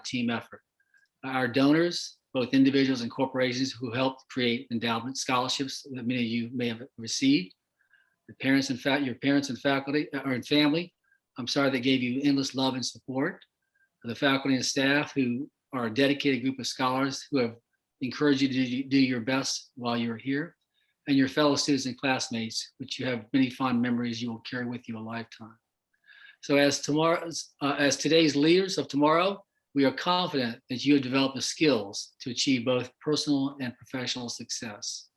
team effort. Our donors, both individuals and corporations who helped create endowment scholarships that many of you may have received, your parents and faculty or family, I'm sorry, that gave you endless love and support. The faculty and staff who are a dedicated group of scholars who have encouraged you to do your best while you're here, and your fellow students and classmates, which you have many fond memories you will carry with you a lifetime. So as today's leaders of tomorrow, we are confident that you have developed the skills to achieve both personal and professional success.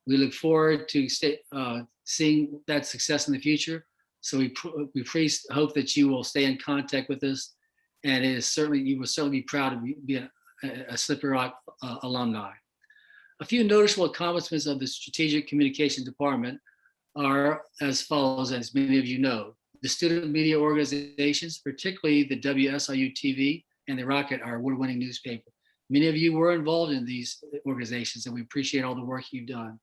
We look forward to seeing that success in the future. So we hope that you will stay in contact with us, and you will certainly be proud to be a Slippery Rock alumni. A few noticeable accomplishments of the Strategic Communication Department are as follows, as many of you know. The student media organizations, particularly the WSRU-TV and the Rocket, our award-winning newspaper. Many of you were involved in these organizations, and we appreciate all the work you've done.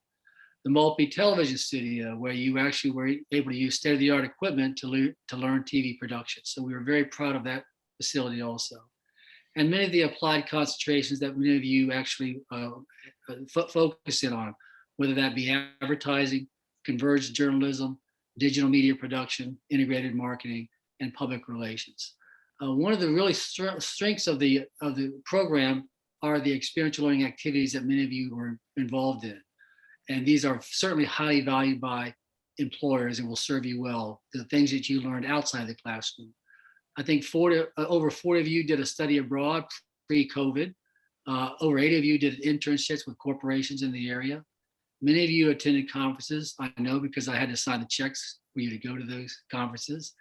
The multi-television studio, where you actually were able to use state-of-the-art equipment to learn TV production. So we were very proud of that facility also. And many of the applied concentrations that many of you actually focus in on, whether that be advertising, converged journalism, digital media production, integrated marketing, and public relations. One of the really strengths of the program are the experiential learning activities that many of you were involved in. And these are certainly highly valued by employers and will serve you well, the things that you learned outside the classroom. I think over 40 of you did a study abroad pre-COVID. Over 80 of you did internships with corporations in the area. Many of you attended conferences, I know, because I had to sign the checks for you to go to those conferences.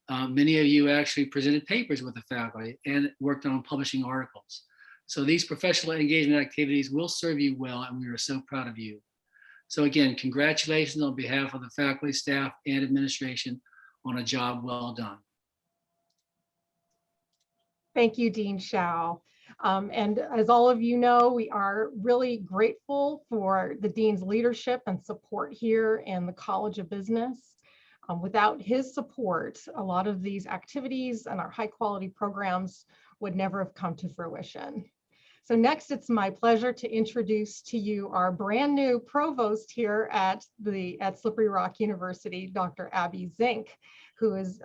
Many of you actually presented papers with the faculty and worked on publishing articles. So these professional engagement activities will serve you well, and we are so proud of you. So again, congratulations on behalf of the faculty, staff, and administration on a job well done. Thank you, Dean Shao. And as all of you know, we are really grateful for the Dean's leadership and support here in the College of Business. Without his support, a lot of these activities and our high quality programs would never have come to fruition. So next, it's my pleasure to introduce to you our brand new provost here at Slippery Rock University, Dr. Abby Zink, who is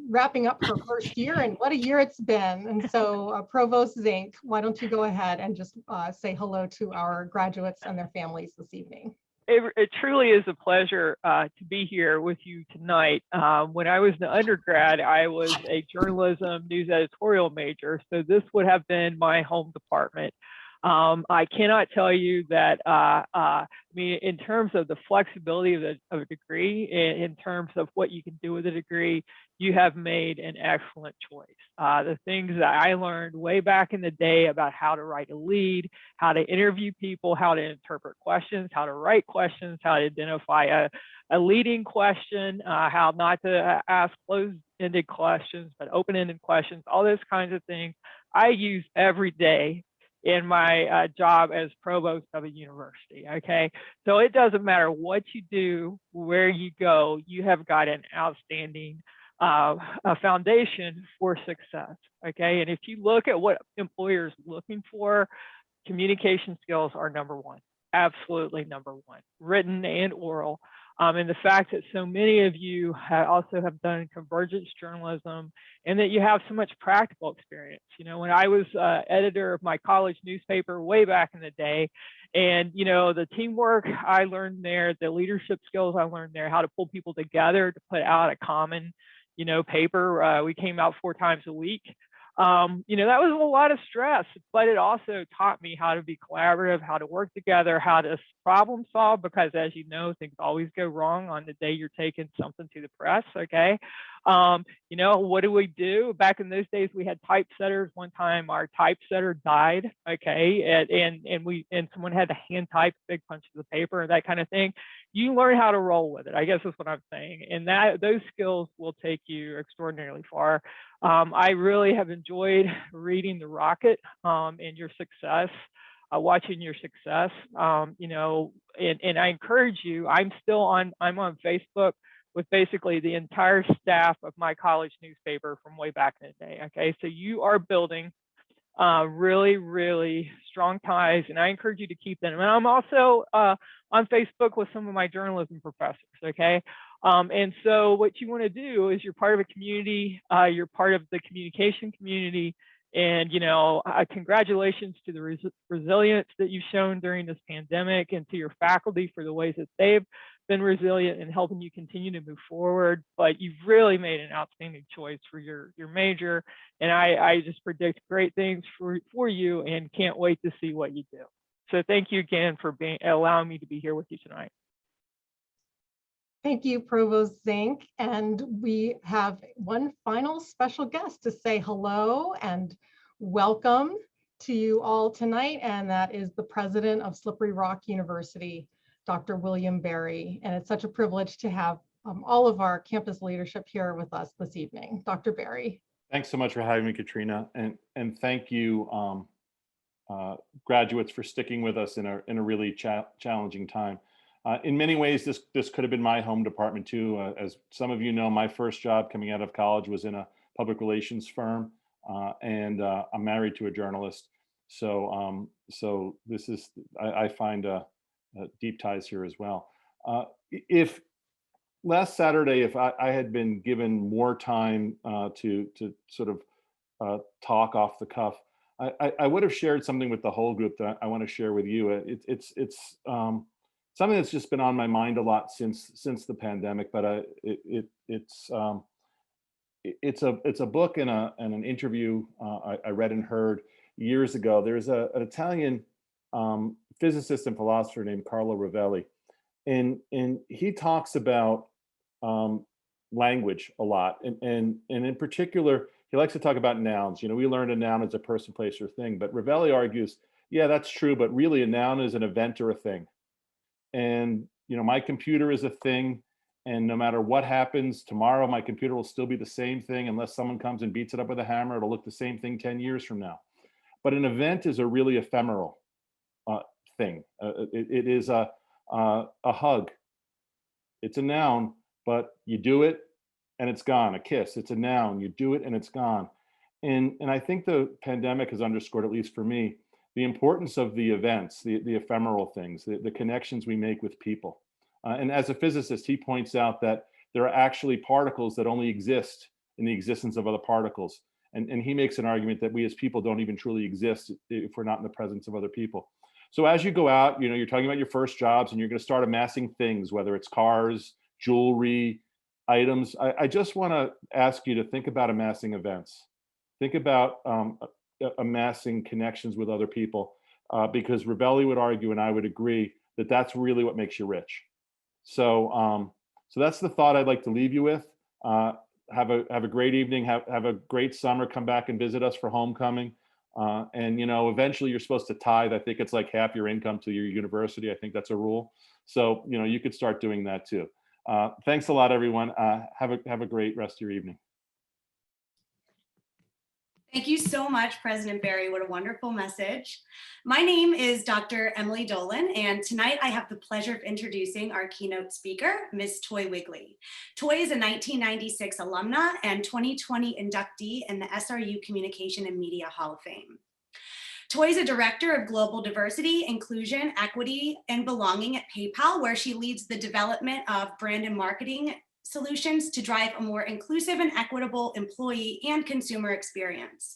wrapping up her first year, and what a year it's been. And so Provost Zink, why don't you go ahead and just say hello to our graduates and their families this evening. It truly is a pleasure to be here with you tonight. When I was an undergrad, I was a journalism news editorial major, so this would have been my home department. I cannot tell you that, I mean, in terms of the flexibility of a degree, in terms of what you can do with a degree, you have made an excellent choice. The things that I learned way back in the day about how to write a lead, how to interview people, how to interpret questions, how to write questions, how to identify a leading question, how not to ask closed-ended questions, but open-ended questions, all those kinds of things I use every day in my job as provost of a university, okay? So it doesn't matter what you do, where you go, you have got an outstanding foundation for success, okay? And if you look at what employers are looking for, communication skills are number one, absolutely number one, written and oral. And the fact that so many of you also have done convergence journalism and that you have so much practical experience. You know, when I was editor of my college newspaper way back in the day, and, you know, the teamwork I learned there, the leadership skills I learned there, how to pull people together to put out a common, you know, paper. We came out 4 times a week. You know, that was a lot of stress, but it also taught me how to be collaborative, how to work together, how to problem solve, because as you know, things always go wrong on the day you're taking something to the press, okay? You know, what do we do? Back in those days, we had typesetters. One time our typesetter died, okay? And someone had to hand type big punches of paper and that kind of thing. You learn how to roll with it, I guess is what I'm saying. And those skills will take you extraordinarily far. I really have enjoyed reading The Rocket and your success, watching your success, you know, and I encourage you, I'm on Facebook with basically the entire staff of my college newspaper from way back in the day, okay? So you are building really, really strong ties, and I encourage you to keep them. And I'm also on Facebook with some of my journalism professors, okay? And so what you want to do is you're part of a community, you're part of the communication community, and, you know, congratulations to the resilience that you've shown during this pandemic, and to your faculty for the ways that they've been resilient in helping you continue to move forward. But you've really made an outstanding choice for your major, and I just predict great things for you, and can't wait to see what you do. So thank you again for allowing me to be here with you tonight. Thank you, Provost Zink. And we have one final special guest to say hello and welcome to you all tonight, and that is the president of Slippery Rock University, Dr. William Berry. And it's such a privilege to have all of our campus leadership here with us this evening. Dr. Berry. Thanks so much for having me, Katrina, and thank you, graduates, for sticking with us in a really challenging time. In many ways, this could have been my home department too. As some of you know, my first job coming out of college was in a public relations firm, and I'm married to a journalist. So this is, I find deep ties here as well. If last Saturday, if I had been given more time to sort of talk off the cuff, I would have shared something with the whole group that I want to share with you. It's something that's just been on my mind a lot since the pandemic, but it's a book and an interview I read and heard years ago. There's an Italian physicist and philosopher named Carlo Rovelli, and he talks about language a lot, and in particular, he likes to talk about nouns. You know, we learned a noun as a person, place, or thing, but Rovelli argues, yeah, that's true, but really a noun is an event or a thing. And, you know, my computer is a thing, and no matter what happens tomorrow, my computer will still be the same thing unless someone comes and beats it up with a hammer. It'll look the same thing 10 years from now. But an event is a really ephemeral thing. It is a hug. It's a noun, but you do it and it's gone. A kiss, it's a noun. You do it and it's gone. And I think the pandemic has underscored, at least for me, the importance of the events, the ephemeral things, the connections we make with people. And as a physicist, he points out that there are actually particles that only exist in the existence of other particles. And he makes an argument that we as people don't even truly exist if we're not in the presence of other people. So as you go out, you know, you're talking about your first jobs, and you're going to start amassing things, whether it's cars, jewelry, items. I just want to ask you to think about amassing events. Think about amassing connections with other people, because Rovelli would argue, and I would agree, that that's really what makes you rich. So that's the thought I'd like to leave you with. Have a great evening. Have a great summer. Come back and visit us for homecoming. And, you know, eventually you're supposed to tithe. I think it's like half your income to your university. I think that's a rule. So, you know, you could start doing that too. Thanks a lot, everyone. Have a great rest of your evening. Thank you so much, President Berry. What a wonderful message. My name is Dr. Emily Dolan, and tonight I have the pleasure of introducing our keynote speaker, Ms. Toy Wigley. Toy is a 1996 alumna and 2020 inductee in the SRU Communication and Media Hall of Fame. Toy is a director of global diversity, inclusion, equity, and belonging at PayPal, where she leads the development of brand and marketing solutions to drive a more inclusive and equitable employee and consumer experience.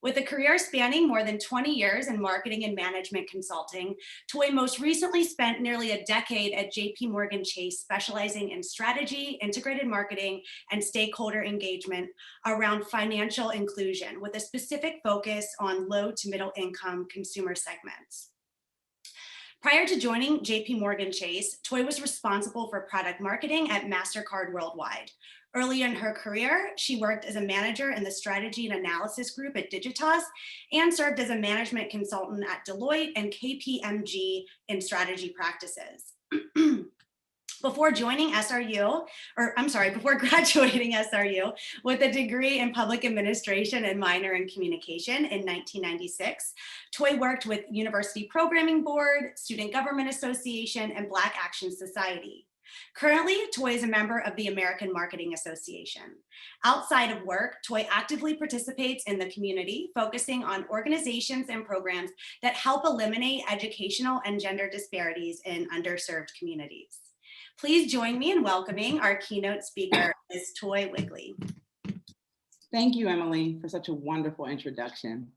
With a career spanning more than 20 years in marketing and management consulting, Toy most recently spent nearly a decade at JP Chase, specializing in strategy, integrated marketing, and stakeholder engagement around financial inclusion, with a specific focus on low to middle income consumer segments. Prior to joining JP Chase, Toy was responsible for product marketing at MasterCard Worldwide. Early in her career, she worked as a manager in the strategy and analysis group at Digitas and served as a management consultant at Deloitte and KPMG in strategy practices. Before graduating SRU with a degree in public administration and minor in communication in 1996, Toy worked with University Programming Board, Student Government Association, and Black Action Society. Currently, Toy is a member of the American Marketing Association. Outside of work, Toy actively participates in the community, focusing on organizations and programs that help eliminate educational and gender disparities in underserved communities. Please join me in welcoming our keynote speaker, Ms. Toy Wigley. Thank you, Emily, for such a wonderful introduction.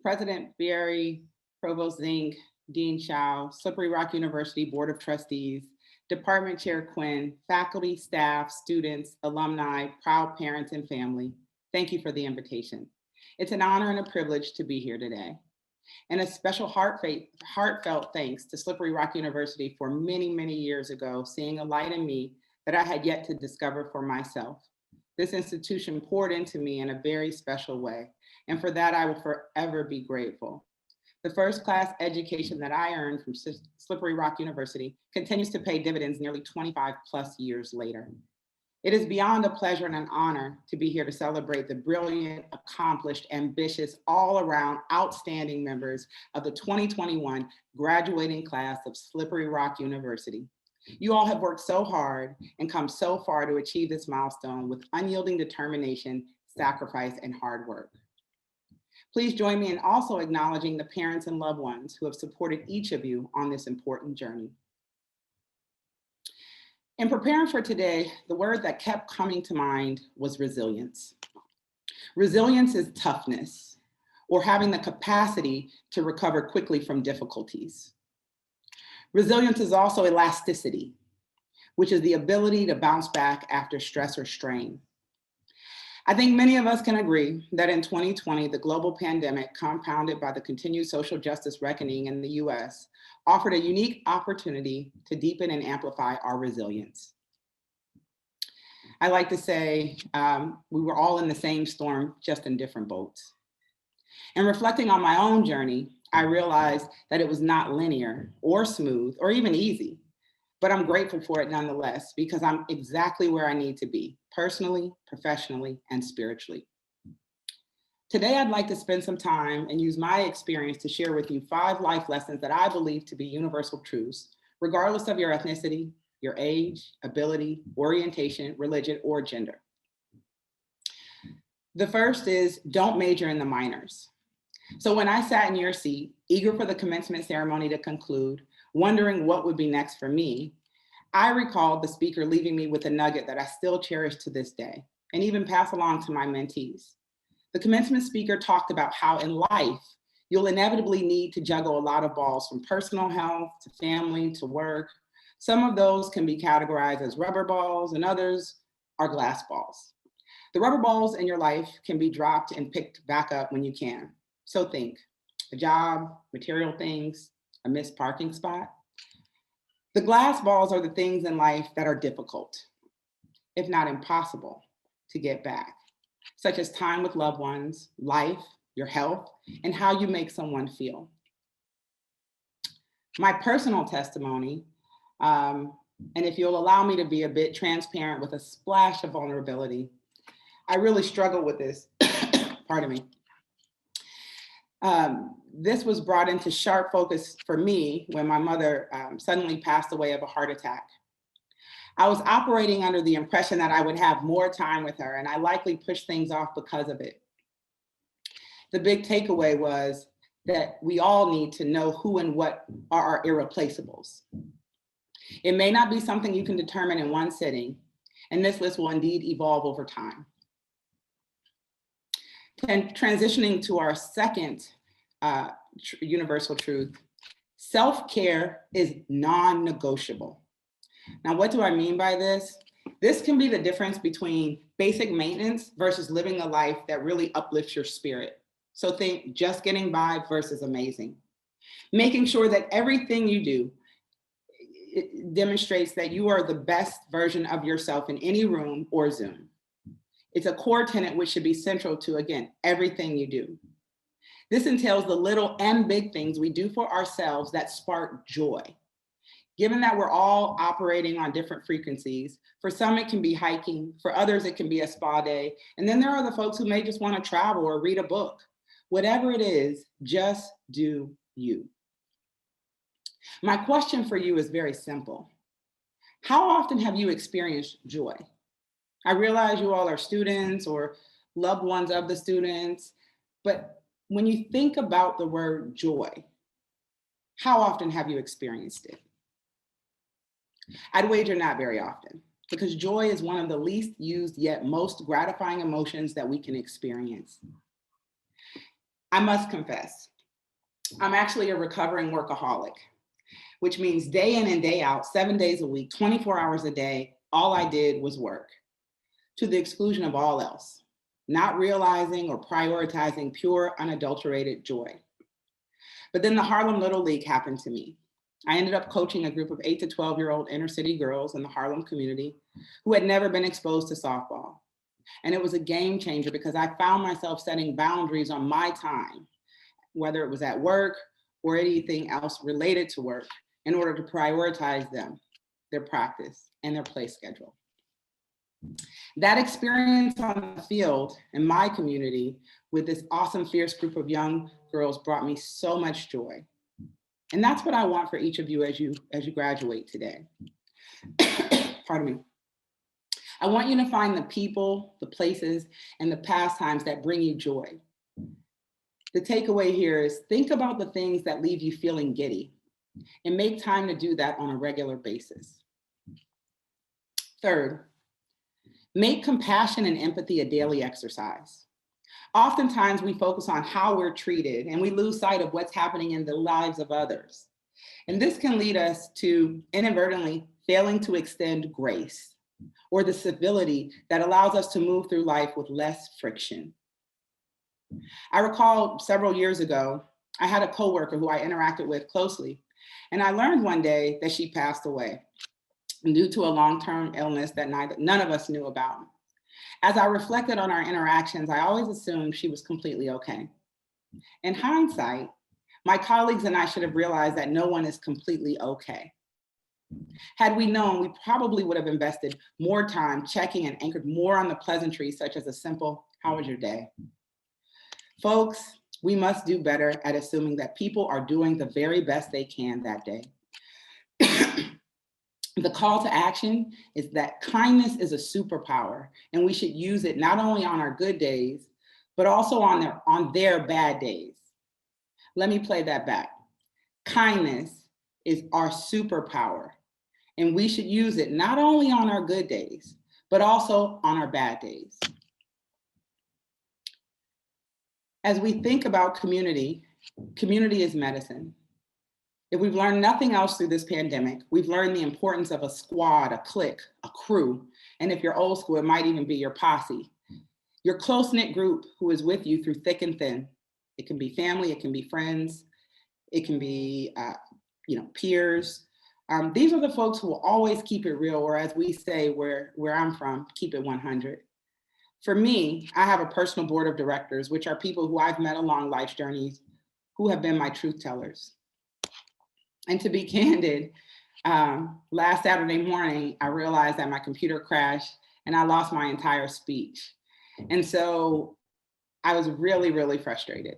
President Berry, Provost Zink, Dean Shao, Slippery Rock University Board of Trustees, Department Chair Quinn, faculty, staff, students, alumni, proud parents, and family, thank you for the invitation. It's an honor and a privilege to be here today. And a special heartfelt thanks to Slippery Rock University for many, many years ago, seeing a light in me that I had yet to discover for myself. This institution poured into me in a very special way, and for that I will forever be grateful. The first class education that I earned from Slippery Rock University continues to pay dividends nearly 25 plus years later. It is beyond a pleasure and an honor to be here to celebrate the brilliant, accomplished, ambitious, all-around outstanding members of the 2021 graduating class of Slippery Rock University. You all have worked so hard and come so far to achieve this milestone with unyielding determination, sacrifice, and hard work. Please join me in also acknowledging the parents and loved ones who have supported each of you on this important journey. In preparing for today, the word that kept coming to mind was resilience. Resilience is toughness, or having the capacity to recover quickly from difficulties. Resilience is also elasticity, which is the ability to bounce back after stress or strain. I think many of us can agree that in 2020, the global pandemic, compounded by the continued social justice reckoning in the US, offered a unique opportunity to deepen and amplify our resilience. I like to say we were all in the same storm, just in different boats. And reflecting on my own journey, I realized that it was not linear or smooth or even easy, but I'm grateful for it nonetheless, because I'm exactly where I need to be, personally, professionally, and spiritually. Today, I'd like to spend some time and use my experience to share with you 5 life lessons that I believe to be universal truths, regardless of your ethnicity, your age, ability, orientation, religion, or gender. The first is don't major in the minors. So when I sat in your seat, eager for the commencement ceremony to conclude, wondering what would be next for me, I recalled the speaker leaving me with a nugget that I still cherish to this day, and even pass along to my mentees. The commencement speaker talked about how in life, you'll inevitably need to juggle a lot of balls, from personal health to family to work. Some of those can be categorized as rubber balls and others are glass balls. The rubber balls in your life can be dropped and picked back up when you can. So think, a job, material things, a missed parking spot. The glass balls are the things in life that are difficult, if not impossible, to get back, such as time with loved ones, life, your health, and how you make someone feel. My personal testimony, and if you'll allow me to be a bit transparent with a splash of vulnerability, I really struggle with this, pardon me. This was brought into sharp focus for me when my mother suddenly passed away of a heart attack. I was operating under the impression that I would have more time with her, and I likely pushed things off because of it. The big takeaway was that we all need to know who and what are our irreplaceables. It may not be something you can determine in one sitting, and this list will indeed evolve over time. And transitioning to our second universal truth, self-care is non-negotiable. Now, what do I mean by this? This can be the difference between basic maintenance versus living a life that really uplifts your spirit. So think just getting by versus amazing. Making sure that everything you do, it demonstrates that you are the best version of yourself in any room or Zoom. It's a core tenet which should be central to, again, everything you do. This entails the little and big things we do for ourselves that spark joy. Given that we're all operating on different frequencies, for some it can be hiking, for others it can be a spa day, and then there are the folks who may just want to travel or read a book. Whatever it is, just do you. My question for you is very simple. How often have you experienced joy? I realize you all are students or loved ones of the students, but when you think about the word joy, how often have you experienced it? I'd wager not very often, because joy is one of the least used yet most gratifying emotions that we can experience. I must confess, I'm actually a recovering workaholic, which means day in and day out, 7 days a week, 24 hours a day, all I did was work, to the exclusion of all else, not realizing or prioritizing pure, unadulterated joy. But then the Harlem Little League happened to me. I ended up coaching a group of 8 to 12-year-old inner city girls in the Harlem community who had never been exposed to softball. And it was a game changer because I found myself setting boundaries on my time, whether it was at work or anything else related to work, in order to prioritize them, their practice, and their play schedule. That experience on the field in my community with this awesome, fierce group of young girls brought me so much joy. And that's what I want for each of you as you graduate today. Pardon me. I want you to find the people, the places, and the pastimes that bring you joy. The takeaway here is think about the things that leave you feeling giddy and make time to do that on a regular basis. Third, make compassion and empathy a daily exercise. Oftentimes we focus on how we're treated and we lose sight of what's happening in the lives of others. And this can lead us to inadvertently failing to extend grace or the civility that allows us to move through life with less friction. I recall several years ago, I had a coworker who I interacted with closely, and I learned one day that she passed away due to a long-term illness that none of us knew about. As I reflected on our interactions, I always assumed she was completely okay. In hindsight, my colleagues and I should have realized that no one is completely okay. Had we known, we probably would have invested more time checking and anchored more on the pleasantries, such as a simple, "How was your day?" Folks, we must do better at assuming that people are doing the very best they can that day. The call to action is that kindness is a superpower, and we should use it not only on our good days, but also on their bad days. Let me play that back. Kindness is our superpower, and we should use it not only on our good days, but also on our bad days. As we think about community, community is medicine. If we've learned nothing else through this pandemic, we've learned the importance of a squad, a clique, a crew, and if you're old school, it might even be your posse. Your close-knit group who is with you through thick and thin. It can be family, it can be friends, it can be peers. These are the folks who will always keep it real, or as we say where I'm from, keep it 100. For me, I have a personal board of directors, which are people who I've met along life's journeys who have been my truth tellers. And to be candid, last Saturday morning, I realized that my computer crashed and I lost my entire speech. And so I was really, really frustrated.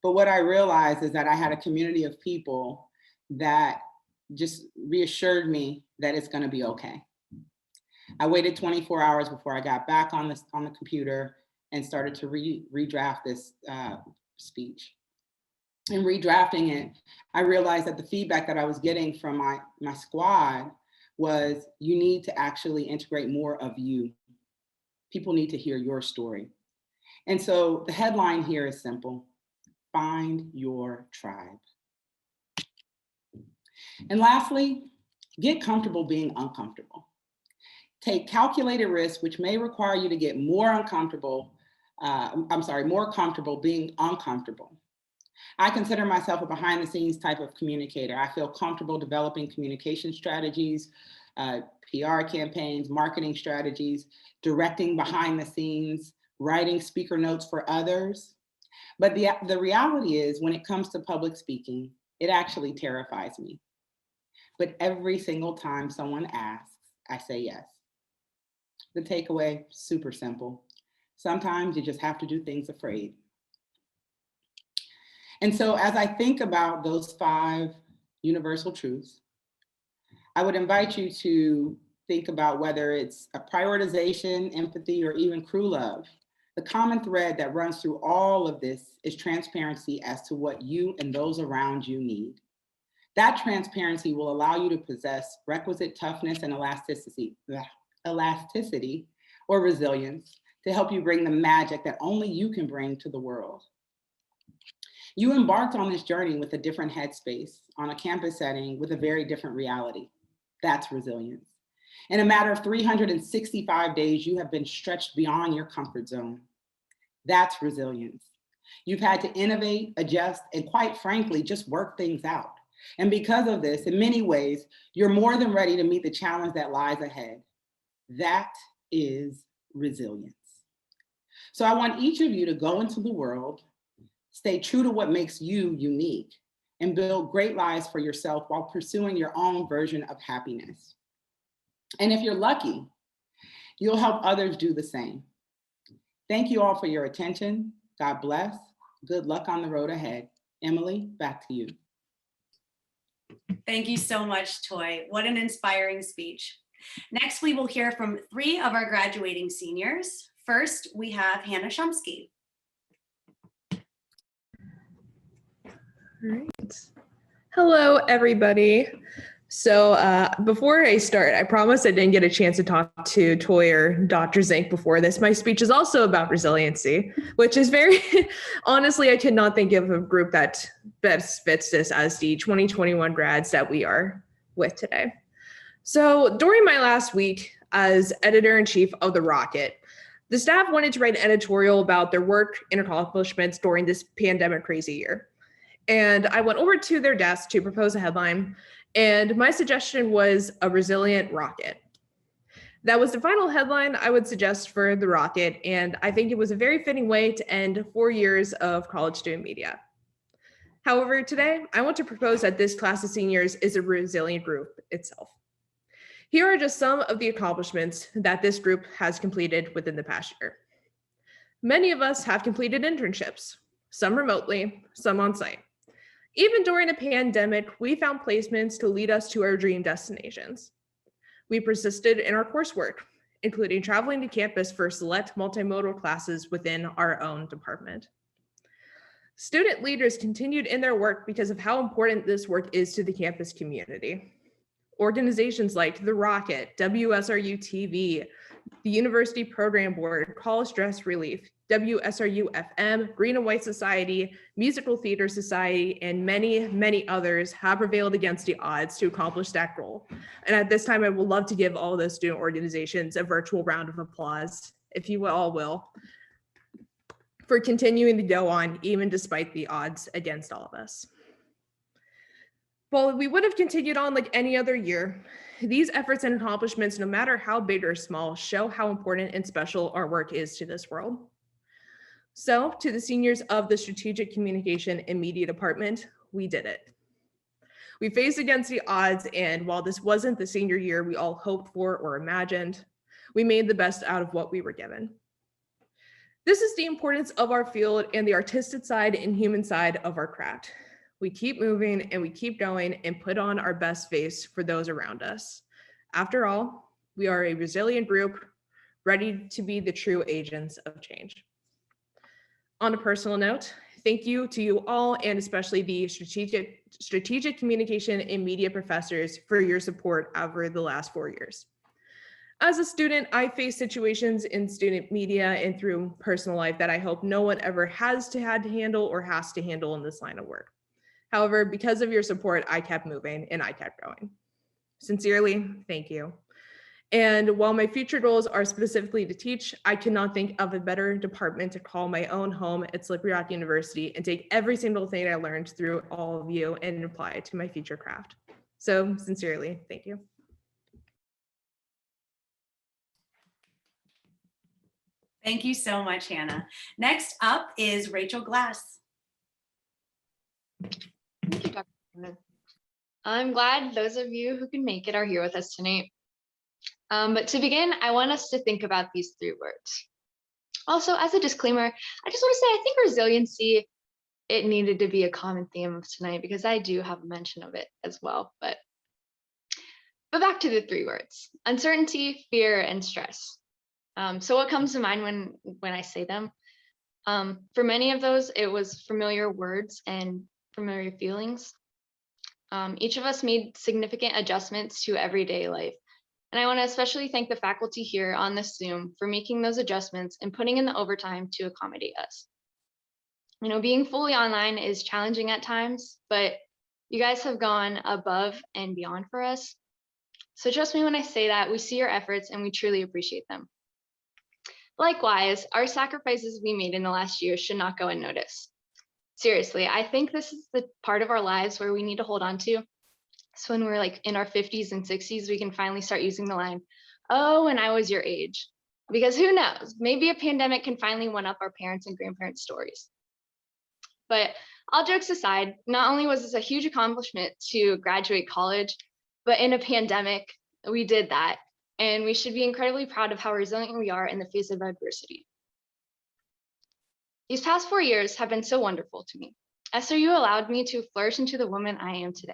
But what I realized is that I had a community of people that just reassured me that it's gonna be okay. I waited 24 hours before I got back on the computer and started to redraft this speech. In redrafting it, I realized that the feedback that I was getting from my squad was, you need to actually integrate more of you. People need to hear your story. And so the headline here is simple: find your tribe. And lastly, get comfortable being uncomfortable. Take calculated risks, which may require you to get more comfortable being uncomfortable. I consider myself a behind the scenes type of communicator. I feel comfortable developing communication strategies, PR campaigns, marketing strategies, directing behind the scenes, writing speaker notes for others. But the reality is, when it comes to public speaking, it actually terrifies me. But every single time someone asks, I say yes. The takeaway, super simple. Sometimes you just have to do things afraid. And so as I think about those 5 universal truths, I would invite you to think about whether it's a prioritization, empathy, or even crew love. The common thread that runs through all of this is transparency as to what you and those around you need. That transparency will allow you to possess requisite toughness and elasticity or resilience to help you bring the magic that only you can bring to the world. You embarked on this journey with a different headspace, on a campus setting with a very different reality. That's resilience. In a matter of 365 days, you have been stretched beyond your comfort zone. That's resilience. You've had to innovate, adjust, and quite frankly, just work things out. And because of this, in many ways, you're more than ready to meet the challenge that lies ahead. That is resilience. So I want each of you to go into the world, stay true to what makes you unique, and build great lives for yourself while pursuing your own version of happiness. And if you're lucky, you'll help others do the same. Thank you all for your attention. God bless. Good luck on the road ahead. Emily, back to you. Thank you so much, Toy. What an inspiring speech. Next, we will hear from 3 of our graduating seniors. First, we have Hannah Shumsky. All right. Hello, everybody. So before I start, I promise I didn't get a chance to talk to Toy or Dr. Zink before this. My speech is also about resiliency, which is very, honestly, I could not think of a group that best fits this as the 2021 grads that we are with today. So during my last week as editor-in-chief of The Rocket, the staff wanted to write an editorial about their work and accomplishments during this pandemic crazy year. And I went over to their desk to propose a headline, and my suggestion was a resilient rocket. That was the final headline I would suggest for The Rocket, and I think it was a very fitting way to end 4 years of college student media. However, today, I want to propose that this class of seniors is a resilient group itself. Here are just some of the accomplishments that this group has completed within the past year. Many of us have completed internships, some remotely, some on site. Even during a pandemic, we found placements to lead us to our dream destinations. We persisted in our coursework, including traveling to campus for select multimodal classes within our own department. Student leaders continued in their work because of how important this work is to the campus community. Organizations like The Rocket, WSRU-TV, the University Program Board, College Stress Relief, WSRU-FM, Green and White Society, Musical Theater Society, and many, many others have prevailed against the odds to accomplish that goal. And at this time, I would love to give all those student organizations a virtual round of applause, if you all will, for continuing to go on, even despite the odds against all of us. Well, we would have continued on like any other year. These efforts and accomplishments, no matter how big or small, show how important and special our work is to this world. So, to the seniors of the Strategic Communication and Media Department, we did it. We faced against the odds, and while this wasn't the senior year we all hoped for or imagined, we made the best out of what we were given. This is the importance of our field and the artistic side and human side of our craft. We keep moving and we keep going and put on our best face for those around us. After all, we are a resilient group ready to be the true agents of change. On a personal note, thank you to you all, and especially the strategic communication and media professors for your support over the last 4 years. As a student, I face situations in student media and through personal life that I hope no one ever had to handle or has to handle in this line of work. However, because of your support, I kept moving and I kept going. Sincerely, thank you. And while my future goals are specifically to teach, I could not think of a better department to call my own home at Slippery Rock University and take every single thing I learned through all of you and apply it to my future craft. So sincerely, thank you. Thank you so much, Hannah. Next up is Rachel Glass. Thank you, Dr. Heilman. I'm glad those of you who can make it are here with us tonight. But to begin, I want us to think about these 3 words. Also, as a disclaimer, I just want to say I think resiliency, it needed to be a common theme of tonight because I do have a mention of it as well. But But back to the three words: uncertainty, fear, and stress. So what comes to mind when I say them? For many of those, it was familiar words and familiar feelings. Each of us made significant adjustments to everyday life. And I want to especially thank the faculty here on this Zoom for making those adjustments and putting in the overtime to accommodate us. You know, being fully online is challenging at times, but you guys have gone above and beyond for us. So trust me when I say that we see your efforts and we truly appreciate them. Likewise, our sacrifices we made in the last year should not go unnoticed. Seriously, I think this is the part of our lives where we need to hold on to. So when we're like in our 50s and 60s, we can finally start using the line, "Oh, when I was your age." Because who knows, maybe a pandemic can finally one up our parents' and grandparents' stories. But all jokes aside, not only was this a huge accomplishment to graduate college, but in a pandemic, we did that. And we should be incredibly proud of how resilient we are in the face of adversity. These past 4 years have been so wonderful to me. SRU allowed me to flourish into the woman I am today.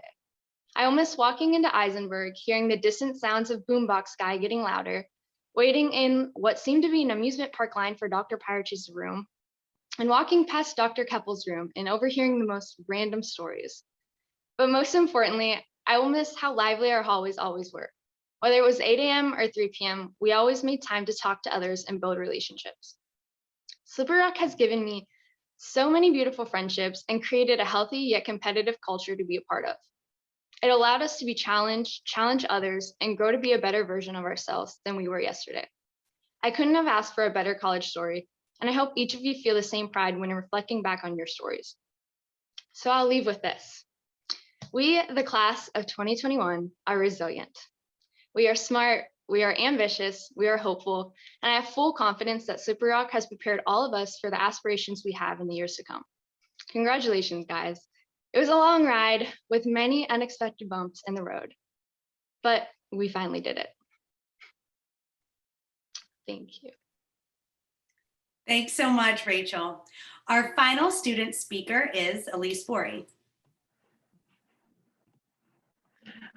I will miss walking into Eisenberg, hearing the distant sounds of boombox guy getting louder, waiting in what seemed to be an amusement park line for Dr. Pyrich's room, and walking past Dr. Keppel's room and overhearing the most random stories. But most importantly, I will miss how lively our hallways always were. Whether it was 8 a.m. or 3 p.m., we always made time to talk to others and build relationships. Slippery Rock has given me so many beautiful friendships and created a healthy yet competitive culture to be a part of. It allowed us to be challenged, challenge others, and grow to be a better version of ourselves than we were yesterday. I couldn't have asked for a better college story, and I hope each of you feel the same pride when reflecting back on your stories. So I'll leave with this. We, the class of 2021, are resilient. We are smart, we are ambitious, we are hopeful, and I have full confidence that Slippery Rock has prepared all of us for the aspirations we have in the years to come. Congratulations, guys. It was a long ride with many unexpected bumps in the road, but we finally did it. Thank you. Thanks so much, Rachel. Our final student speaker is Elise Forey.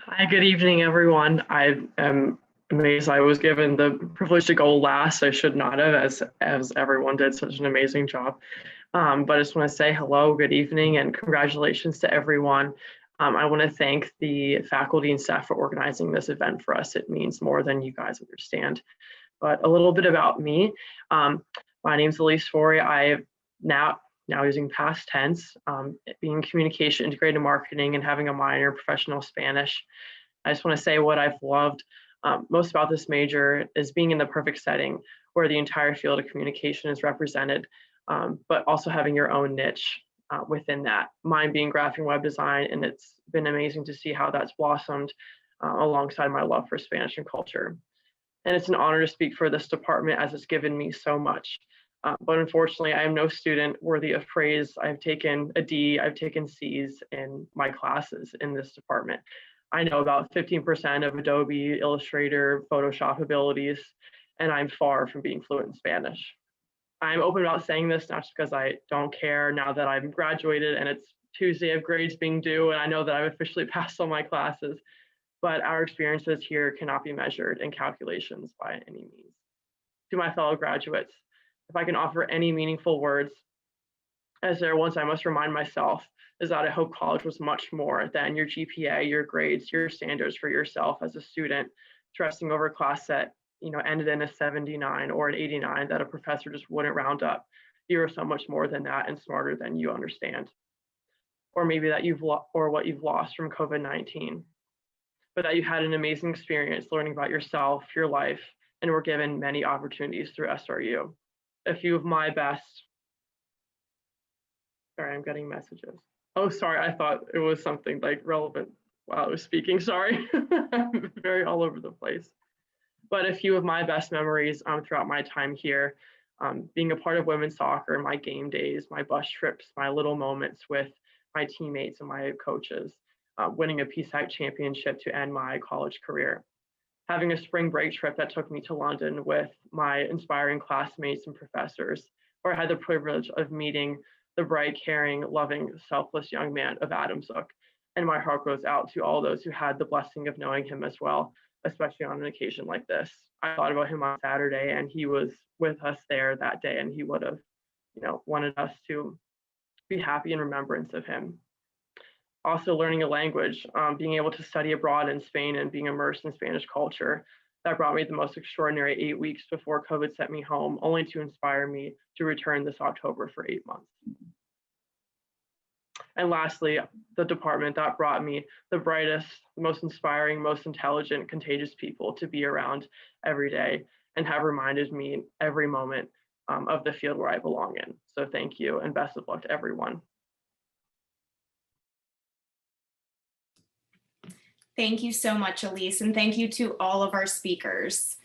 Hi, good evening, everyone. I am amazed I was given the privilege to go last. I should not have, as everyone did such an amazing job. But I just want to say hello, good evening, and congratulations to everyone. I want to thank the faculty and staff for organizing this event for us. It means more than you guys understand. But a little bit about me. My name is Elise Forey. I now using past tense, being communication, integrated marketing, and having a minor in professional Spanish. I just want to say what I've loved most about this major is being in the perfect setting where the entire field of communication is represented, but also having your own niche within that. Mine being graphic and web design, and it's been amazing to see how that's blossomed alongside my love for Spanish and culture. And it's an honor to speak for this department as it's given me so much. But unfortunately, I am no student worthy of praise. I've taken a D, I've taken C's in my classes in this department. I know about 15% of Adobe, Illustrator, Photoshop abilities, and I'm far from being fluent in Spanish. I'm open about saying this, not just because I don't care now that I've graduated and it's Tuesday of grades being due, and I know that I've officially passed all my classes, but our experiences here cannot be measured in calculations by any means. To my fellow graduates, if I can offer any meaningful words, as there once I must remind myself, is that I hope college was much more than your GPA, your grades, your standards for yourself as a student, stressing over a class that ended in a 79 or an 89 that a professor just wouldn't round up. You are so much more than that and smarter than you understand. Or maybe that what you've lost from COVID-19, but that you had an amazing experience learning about yourself, your life, and were given many opportunities through SRU. A few of my best, sorry, I'm getting messages. Oh, sorry, I thought it was something like relevant while I was speaking, sorry. I'm very all over the place. But a few of my best memories throughout my time here, being a part of women's soccer, my game days, my bus trips, my little moments with my teammates and my coaches, winning a PSAC championship to end my college career, having a spring break trip that took me to London with my inspiring classmates and professors, where I had the privilege of meeting the bright, caring, loving, selfless young man of Adamshook, And my heart goes out to all those who had the blessing of knowing him as well, especially on an occasion like this. I thought about him on Saturday, and he was with us there that day, and he would have, wanted us to be happy in remembrance of him. Also learning a language, being able to study abroad in Spain and being immersed in Spanish culture, that brought me the most extraordinary 8 weeks before COVID sent me home, only to inspire me to return this October for 8 months. And lastly, the department that brought me the brightest, the most inspiring, most intelligent, contagious people to be around every day and have reminded me every moment of the field where I belong in. So thank you and best of luck to everyone. Thank you so much, Elise, and thank you to all of our speakers.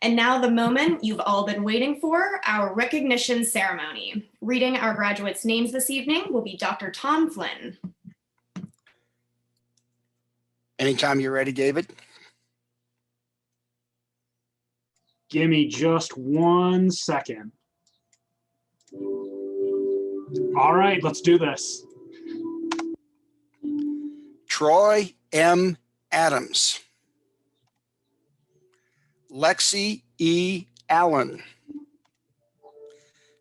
And now the moment you've all been waiting for, our recognition ceremony. Reading our graduates' names this evening will be Dr. Tom Flynn. Anytime you're ready, David. Give me just 1 second. All right, let's do this. Troy M. Adams. Lexi E. Allen.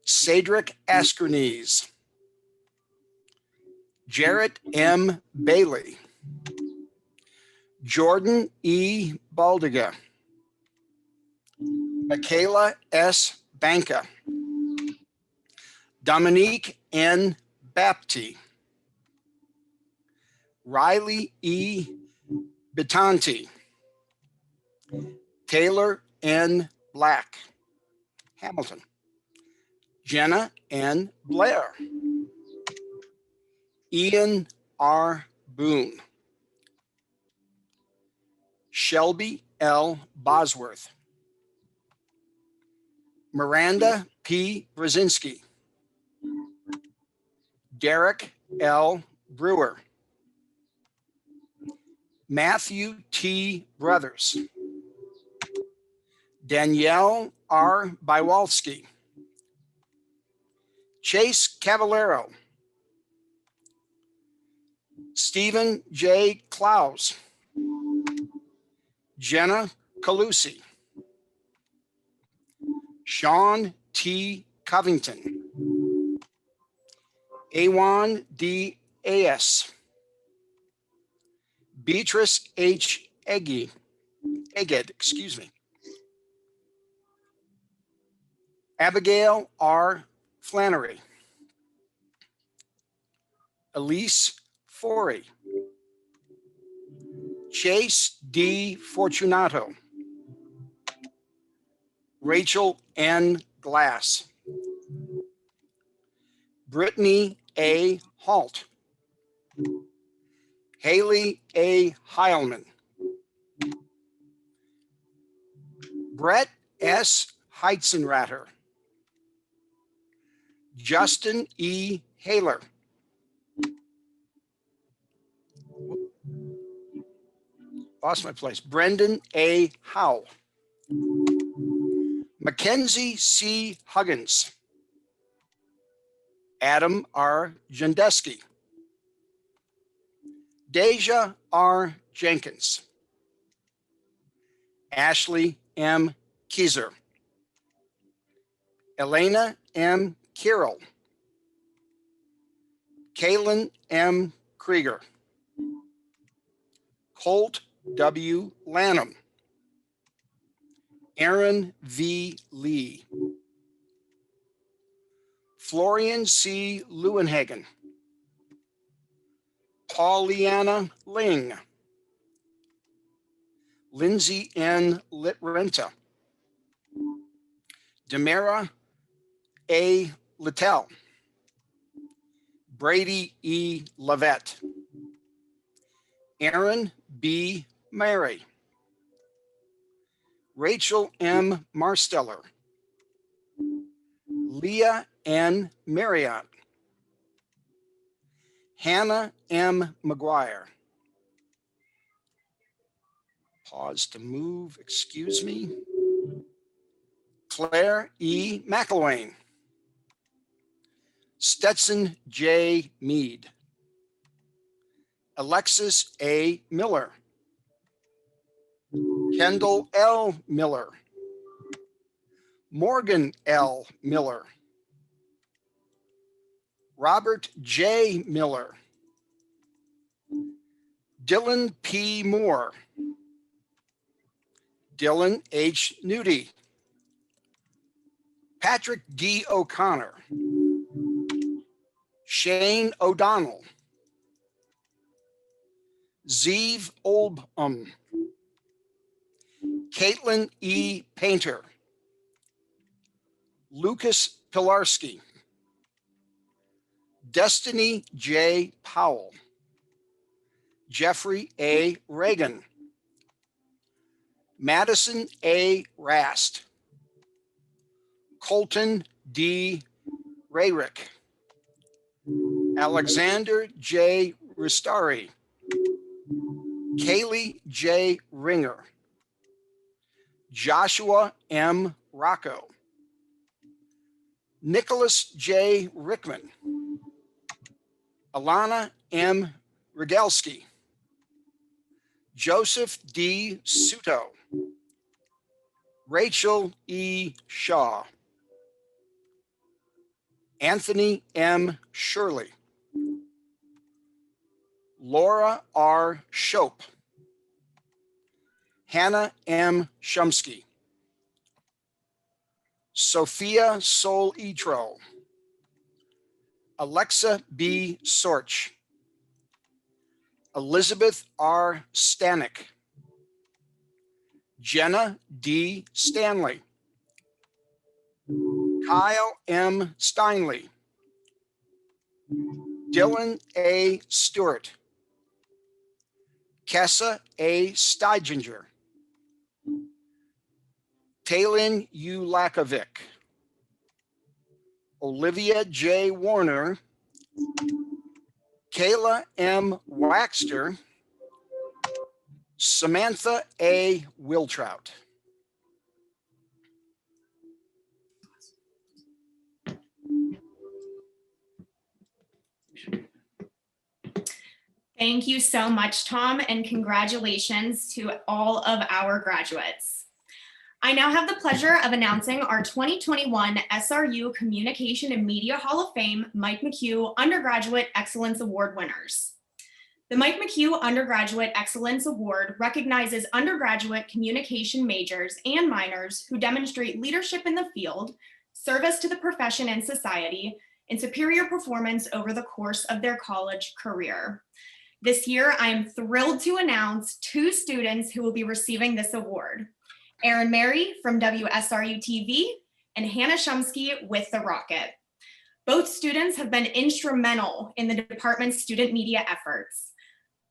Cedric Askernes. Jarrett M. Bailey. Jordan E. Baldiga. Michaela S. Banca. Dominique N. Bapti. Riley E. Bitanti. Taylor N. Black. Hamilton. Jenna N. Blair. Ian R. Boone. Shelby L. Bosworth. Miranda P. Brzezinski. Derek L. Brewer. Matthew T. Brothers. Danielle R. Bywalski. Chase Cavallero. Stephen J. Clowes. Jenna Calusi. Sean T. Covington. Awan D. A.S. Beatrice H. Eged, Abigail R. Flannery. Elise Forey. Chase D. Fortunato. Rachel N. Glass. Brittany A. Halt. Haleigh A. Heilman. Brett S. Heitzenratter. Justin E. Haler. Lost my place. Brendan A. Howe. Mackenzie C. Huggins. Adam R. Jendeski. Deja R. Jenkins. Ashley M. Kieser. Elena M. Kirill. Kaylin M. Krieger. Colt W. Lanham. Aaron V. Lee. Florian C. Lewenhagen. Pauliana Ling. Lindsay N. Litrenta. Demara A. Littell. Brady E. Lavette. Aaron B. Mary. Rachel M. Marsteller. Leah N. Marriott. Hannah M. McGuire. Pause to move, excuse me. Claire E. McElwain. Stetson J. Mead. Alexis A. Miller, Kendall L. Miller, Morgan L. Miller, Robert J. Miller, Dylan P. Moore, Dylan H. Nudie, Patrick D. O'Connor, Shane O'Donnell, Zeev Olbum, Caitlin E. Painter, Lucas Pilarski, Destinee J. Powell, Jeffrey A. Reagan, Madison A. Rast, Colton D. Rayrick, Alexander J. Restauri, Kaylee J. Ringer, Joshua M. Rocco, Nicholas J. Ryckman, Alana M. Rogalski, Joseph D. Suto, Rachel E. Shaw, Anthony M. Shirley, Laura R. Shope, Hannah M. Shumsky, Sophia Sol Etro, Alexa B. Sorch, Elizabeth R. Stanek, Jenna D. Stanley, Kyle M. Steinley, Dylan A. Stewart, Kessa A. Steiginger, Talin U. Lakovic, Olivia J. Warner, Kayla M. Waxter, Samantha A. Wiltrout. Thank you so much, Tom, and congratulations to all of our graduates. I now have the pleasure of announcing our 2021 SRU Communication and Media Hall of Fame Mike McHugh Undergraduate Excellence Award winners. The Mike McHugh Undergraduate Excellence Award recognizes undergraduate communication majors and minors who demonstrate leadership in the field, service to the profession and society, and superior performance over the course of their college career. This year, I am thrilled to announce 2 students who will be receiving this award. Erin Mary from WSRU-TV and Hannah Shumsky with The Rocket. Both students have been instrumental in the department's student media efforts.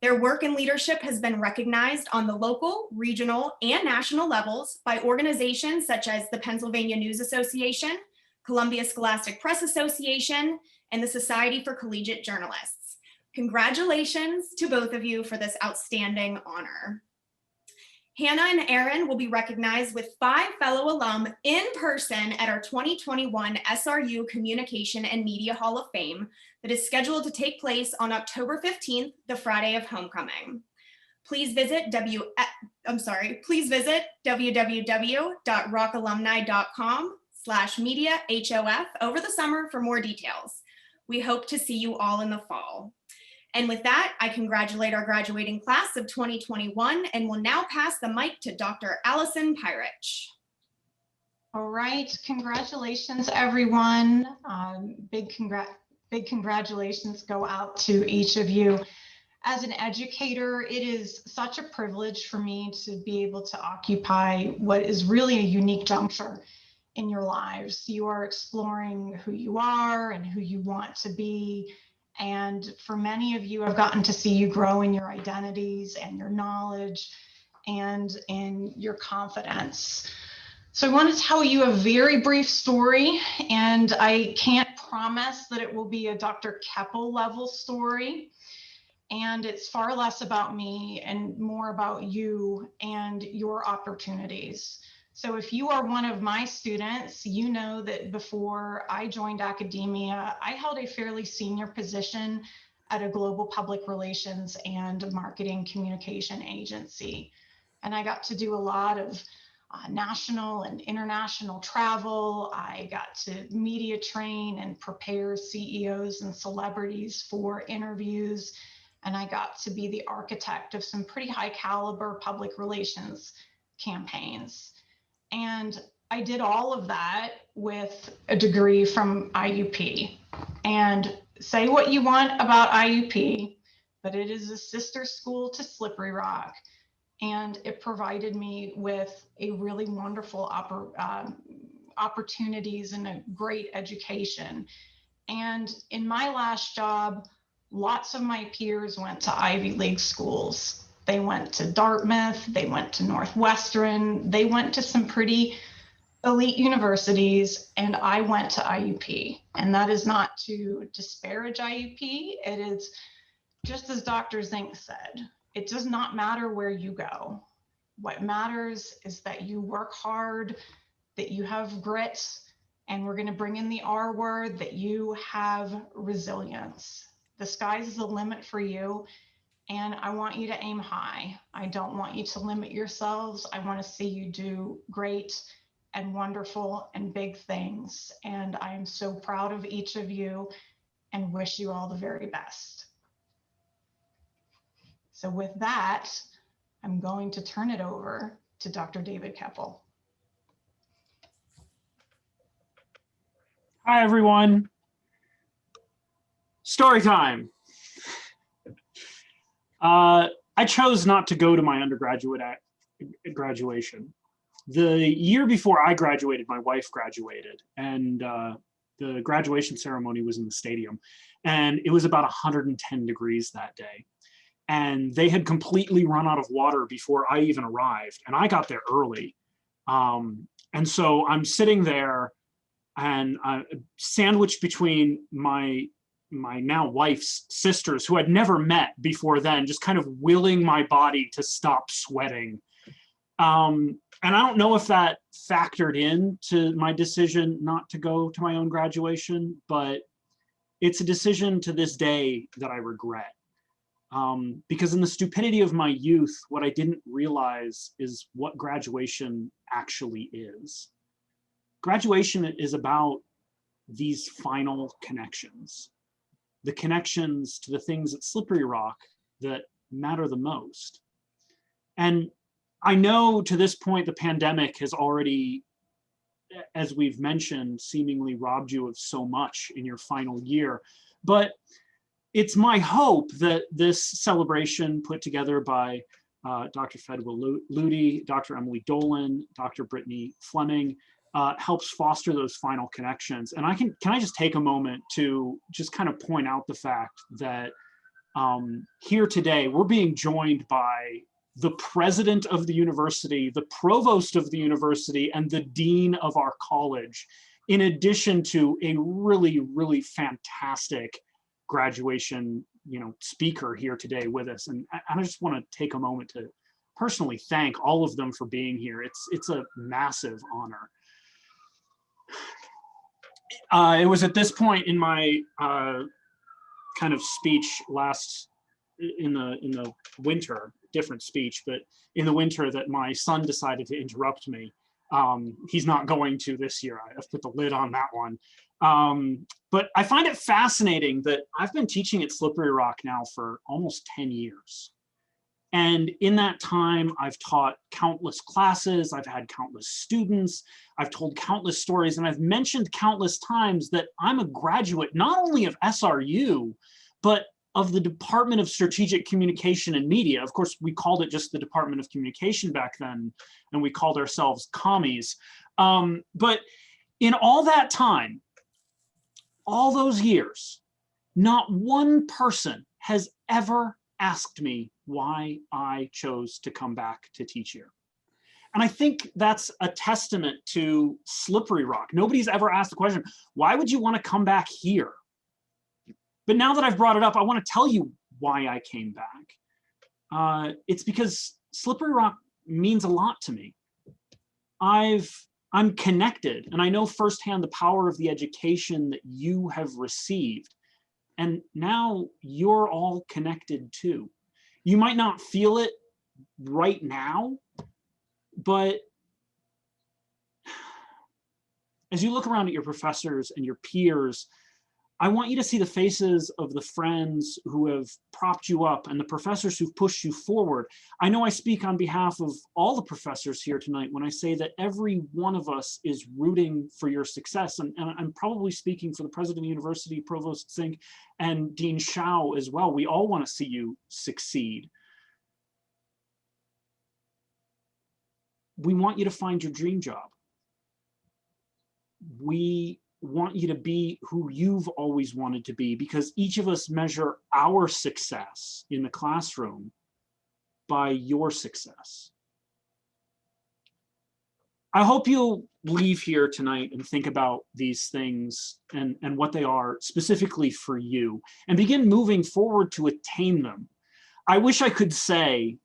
Their work and leadership has been recognized on the local, regional, and national levels by organizations such as the Pennsylvania News Association, Columbia Scholastic Press Association, and the Society for Collegiate Journalists. Congratulations to both of you for this outstanding honor. Hannah and Erin will be recognized with 5 fellow alum in person at our 2021 SRU Communication and Media Hall of Fame that is scheduled to take place on October 15th, the Friday of homecoming. Please visit www.rockalumni.com/media-HOF over the summer for more details. We hope to see you all in the fall. And with that, I congratulate our graduating class of 2021 and will now pass the mic to Dr. Allison Pyrich. All right, congratulations, everyone. Big congratulations go out to each of you. As an educator, it is such a privilege for me to be able to occupy what is really a unique juncture in your lives. You are exploring who you are and who you want to be. And for many of you, I've gotten to see you grow in your identities and your knowledge and in your confidence. So I want to tell you a very brief story, and I can't promise that it will be a Dr. Keppel level story. And it's far less about me and more about you and your opportunities. So if you are one of my students, you know that before I joined academia, I held a fairly senior position at a global public relations and marketing communication agency. And I got to do a lot of national and international travel. I got to media train and prepare CEOs and celebrities for interviews. And I got to be the architect of some pretty high caliber public relations campaigns. And I did all of that with a degree from IUP. And say what you want about IUP, but it is a sister school to Slippery Rock. And it provided me with a really wonderful opportunities and a great education. And in my last job, lots of my peers went to Ivy League schools. They went to Dartmouth, they went to Northwestern, they went to some pretty elite universities, and I went to IUP. And that is not to disparage IUP. It is just as Dr. Zink said, it does not matter where you go. What matters is that you work hard, that you have grit, and we're going to bring in the R word, that you have resilience. The sky's the limit for you, and I want you to aim high. I don't want you to limit yourselves. I want to see you do great and wonderful and big things. And I am so proud of each of you and wish you all the very best. So with that, I'm going to turn it over to Dr. David Keppel. Hi, everyone. Story time. I chose not to go to my undergraduate graduation. The year before I graduated, my wife graduated, and the graduation ceremony was in the stadium, and it was about 110 degrees that day. And they had completely run out of water before I even arrived, and I got there early. And so I'm sitting there and sandwiched between my now wife's sisters, who I'd never met before then, just kind of willing my body to stop sweating. And I don't know if that factored into my decision not to go to my own graduation, but it's a decision to this day that I regret. Because in the stupidity of my youth, what I didn't realize is what graduation actually is. Graduation is about these final connections, the connections to the things at Slippery Rock that matter the most. And I know to this point, the pandemic has already, as we've mentioned, seemingly robbed you of so much in your final year, but it's my hope that this celebration put together by Dr. Fedwa Ludi, Dr. Emily Dolan, Dr. Brittany Fleming helps foster those final connections. And can I just take a moment to just kind of point out the fact that here today, we're being joined by the president of the university, the provost of the university, and the dean of our college, in addition to a really, really fantastic graduation, speaker here today with us. And I just want to take a moment to personally thank all of them for being here. It's a massive honor. It was at this point in my kind of speech in the winter, different speech, but in the winter, that my son decided to interrupt me. He's not going to this year. I've put the lid on that one. But I find it fascinating that I've been teaching at Slippery Rock now for almost 10 years. And in that time, I've taught countless classes, I've had countless students, I've told countless stories, and I've mentioned countless times that I'm a graduate not only of SRU, but of the Department of Strategic Communication and Media. Of course, we called it just the Department of Communication back then, and we called ourselves commies. But in all that time, all those years, not one person has ever asked me why I chose to come back to teach here. And I think that's a testament to Slippery Rock. Nobody's ever asked the question, why would you want to come back here? But now that I've brought it up, I want to tell you why I came back. It's because Slippery Rock means a lot to me. I'm connected, and I know firsthand the power of the education that you have received. And now you're all connected too. You might not feel it right now, but as you look around at your professors and your peers, I want you to see the faces of the friends who have propped you up and the professors who've pushed you forward. I know I speak on behalf of all the professors here tonight when I say that every one of us is rooting for your success. And I'm probably speaking for the president of the university, Provost Zink, and Dean Shao as well. We all want to see you succeed. We want you to find your dream job. We want you to be who you've always wanted to be, because each of us measure our success in the classroom by your success. I hope you'll leave here tonight and think about these things and what they are specifically for you, and begin moving forward to attain them. I wish I could say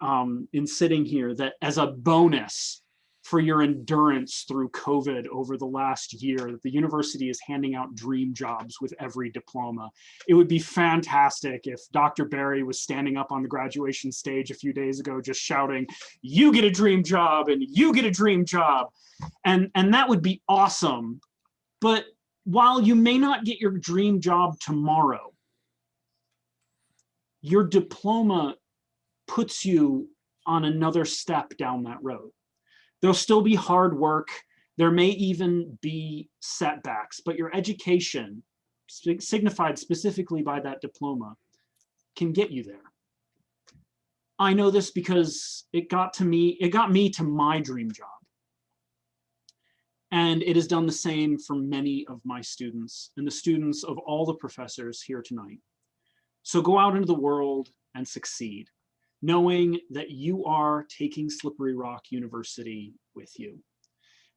in sitting here that as a bonus for your endurance through COVID over the last year, that the university is handing out dream jobs with every diploma. It would be fantastic if Dr. Berry was standing up on the graduation stage a few days ago just shouting, "You get a dream job and you get a dream job." And that would be awesome. But while you may not get your dream job tomorrow, your diploma puts you on another step down that road. There'll still be hard work. There may even be setbacks, but your education, signified specifically by that diploma, can get you there. I know this because it got me to my dream job. And it has done the same for many of my students and the students of all the professors here tonight. So go out into the world and succeed, knowing that you are taking Slippery Rock University with you.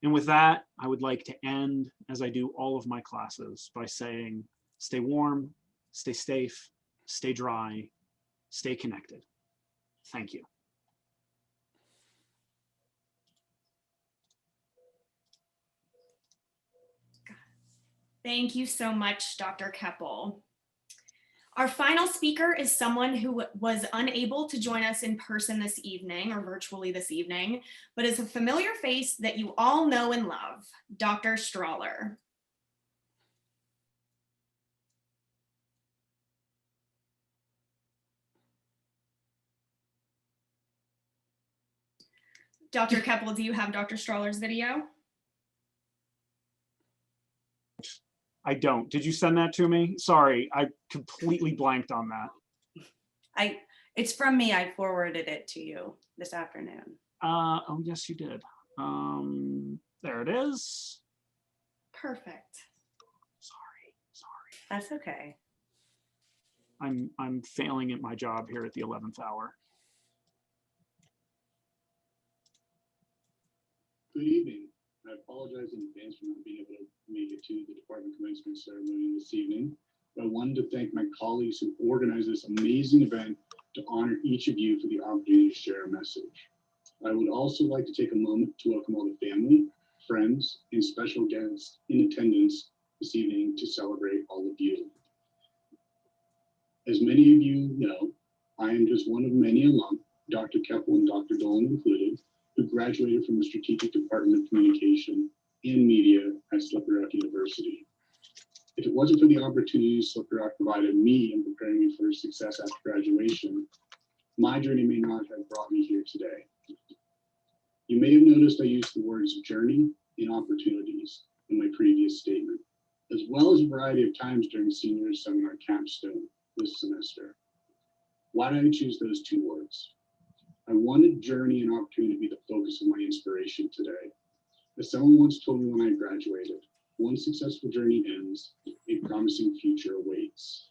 And with that, I would like to end, as I do all of my classes, by saying, stay warm, stay safe, stay dry, stay connected. Thank you. Thank you so much, Dr. Keppel. Our final speaker is someone who was unable to join us in person this evening, or virtually this evening, but is a familiar face that you all know and love, Dr. Strahler. Dr. Keppel, do you have Dr. Strahler's video? I don't. Did you send that to me? Sorry, I completely blanked on that. It's from me. I forwarded it to you this afternoon. Oh, yes, you did. There it is. Perfect. Sorry. That's okay. I'm failing at my job here at the 11th hour. Good evening. I apologize in advance for not being able to make it to the department commencement ceremony this evening. But I wanted to thank my colleagues who organized this amazing event to honor each of you for the opportunity to share a message. I would also like to take a moment to welcome all the family, friends, and special guests in attendance this evening to celebrate all of you. As many of you know, I am just one of many alum, Dr. Keppel and Dr. Dolan included, who graduated from the Strategic Department of Communication and Media at Slippery Rock University. If it wasn't for the opportunities Slippery Rock provided me in preparing me for success after graduation, my journey may not have brought me here today. You may have noticed I used the words journey and opportunities in my previous statement, as well as a variety of times during the senior seminar capstone this semester. Why did I choose those two words? I wanted journey and opportunity to be the focus of my inspiration today. As someone once told me when I graduated, one successful journey ends, a promising future awaits.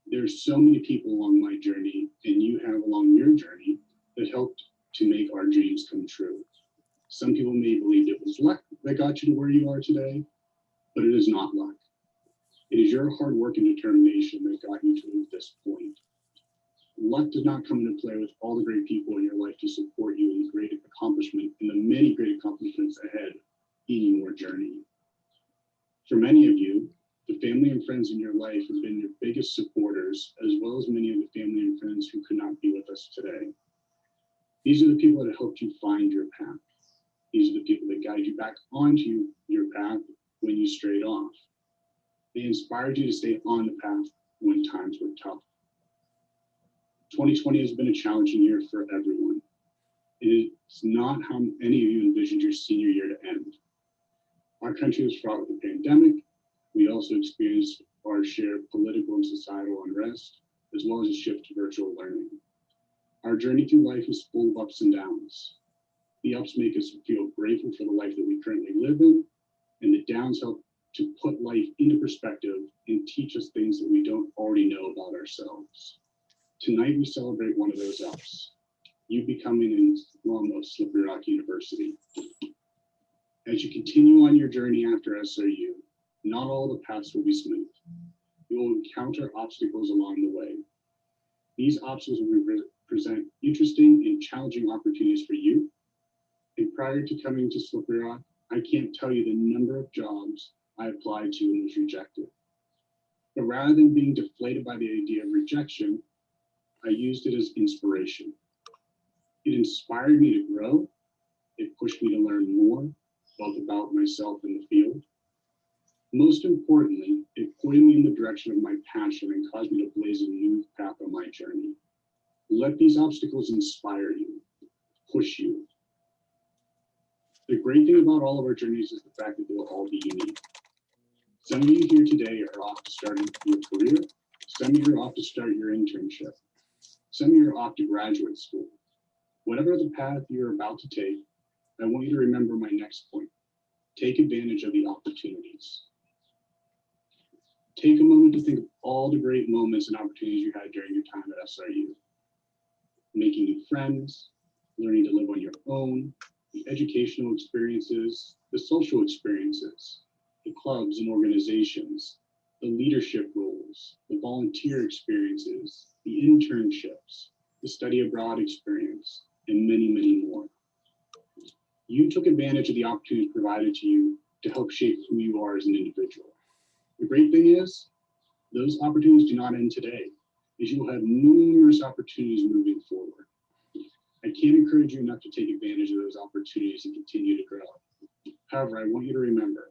There's so many people along my journey, and you have along your journey, that helped to make our dreams come true. Some people may believe it was luck that got you to where you are today, but it is not luck. It is your hard work and determination that got you to this point. Luck does not come into play with all the great people in your life to support you in the great accomplishment and the many great accomplishments ahead in your journey. For many of you, The family and friends in your life have been your biggest supporters, as well as many of the family and friends who could not be with us today. These are the people that helped you find your path. These are the people that guide you back onto your path when you strayed off. They inspired you to stay on the path when times were tough. 2020 has been a challenging year for everyone. It's not how any of you envisioned your senior year to end. Our country was fraught with a pandemic. We also experienced our share of political and societal unrest, as well as a shift to virtual learning. Our journey through life is full of ups and downs. The ups make us feel grateful for the life that we currently live in, and the downs help to put life into perspective and teach us things that we don't already know about ourselves. Tonight, we celebrate one of those ups, you becoming an alum of Slippery Rock University. As you continue on your journey after SRU, not all the paths will be smooth. You will encounter obstacles along the way. These obstacles will present interesting and challenging opportunities for you. And prior to coming to Slippery Rock, I can't tell you the number of jobs I applied to and was rejected. But rather than being deflated by the idea of rejection, I used it as inspiration. It inspired me to grow. It pushed me to learn more, both about myself and the field. Most importantly, it pointed me in the direction of my passion and caused me to blaze a new path on my journey. Let these obstacles inspire you, push you. The great thing about all of our journeys is the fact that they'll all be unique. Some of you here today are off to start your career. Some of you are off to start your internship. Some of you are off to graduate school. Whatever the path you're about to take, I want you to remember my next point. Take advantage of the opportunities. Take a moment to think of all the great moments and opportunities you had during your time at SRU. Making new friends, learning to live on your own, the educational experiences, the social experiences, the clubs and organizations, the leadership roles, the volunteer experiences, the internships, the study abroad experience, and many, many more. You took advantage of the opportunities provided to you to help shape who you are as an individual. The great thing is, those opportunities do not end today, as you will have numerous opportunities moving forward. I can't encourage you enough to take advantage of those opportunities and continue to grow. However, I want you to remember,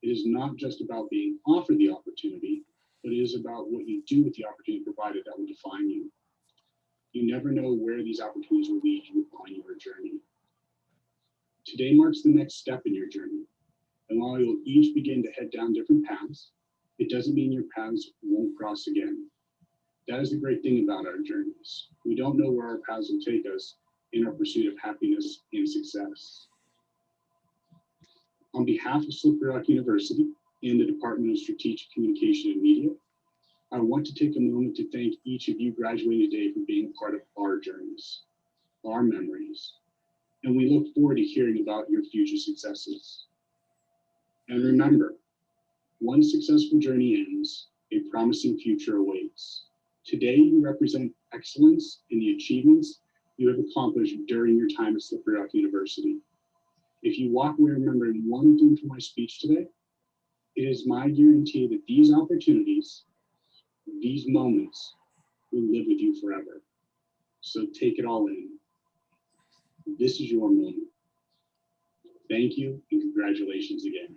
it is not just about being offered the opportunity, but it is about what you do with the opportunity provided that will define you. You never know where these opportunities will lead you on your journey. Today marks the next step in your journey, and while you'll each begin to head down different paths, it doesn't mean your paths won't cross again. That is the great thing about our journeys. We don't know where our paths will take us in our pursuit of happiness and success. On behalf of Slippery Rock University and the Department of Strategic Communication and Media, I want to take a moment to thank each of you graduating today for being part of our journeys, our memories, and we look forward to hearing about your future successes. And remember, one successful journey ends, a promising future awaits. Today, you represent excellence in the achievements you have accomplished during your time at Slippery Rock University. If you walk away remembering one thing from my speech today, it is my guarantee that these opportunities, these moments, will live with you forever. So take it all in. This is your moment. Thank you and congratulations again.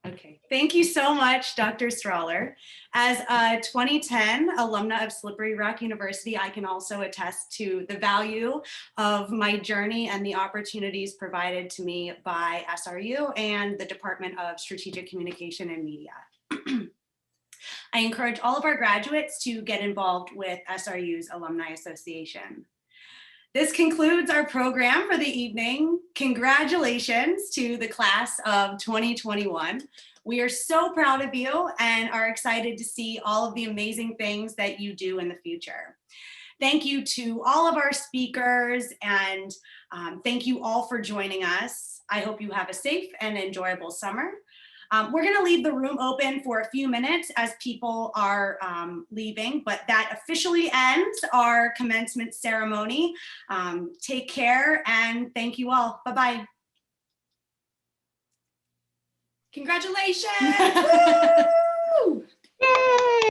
Okay, thank you so much, Dr. Strahler. As a 2010 alumna of Slippery Rock University, I can also attest to the value of my journey and the opportunities provided to me by SRU and the Department of Strategic Communication and Media. I encourage all of our graduates to get involved with SRU's Alumni Association. This concludes our program for the evening. Congratulations to the class of 2021. We are so proud of you and are excited to see all of the amazing things that you do in the future. Thank you to all of our speakers and thank you all for joining us. I hope you have a safe and enjoyable summer. We're going to leave the room open for a few minutes as people are leaving, but that officially ends our commencement ceremony. Take care and thank you all. Bye-bye. Congratulations. Woo! Yay!